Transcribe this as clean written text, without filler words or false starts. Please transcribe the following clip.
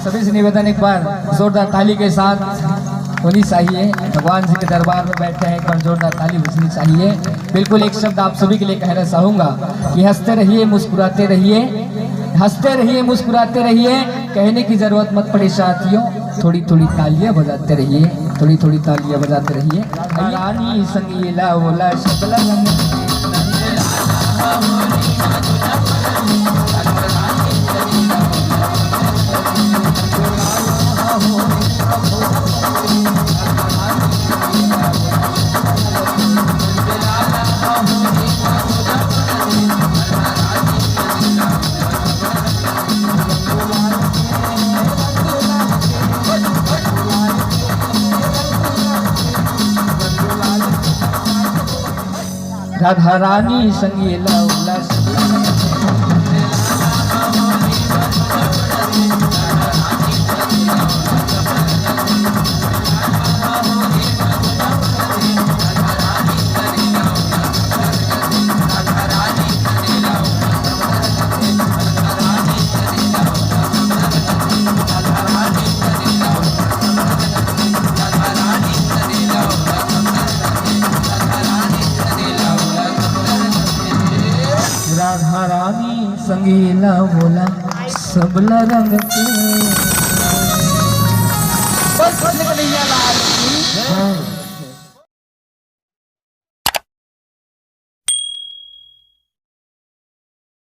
सभी से निवेदन एक बार जोरदार ताली के साथ होनी चाहिए। भगवान जी के दरबार में बैठे हैं, एक बार जोरदार ताली बजनी चाहिए। बिल्कुल एक शब्द आप सभी के लिए कहना चाहूँगा कि हंसते रहिए मुस्कुराते रहिए, हंसते रहिए मुस्कुराते रहिए। कहने की जरूरत मत पड़े साथियों, थोड़ी थोड़ी तालियां बजाते रहिए, थोड़ी थोड़ी तालियां बजाते रहिए। रानी संगीला बोला शबला राधा रानी संगीला उल्लास राधा रानी संगीला बोला सबला रंग के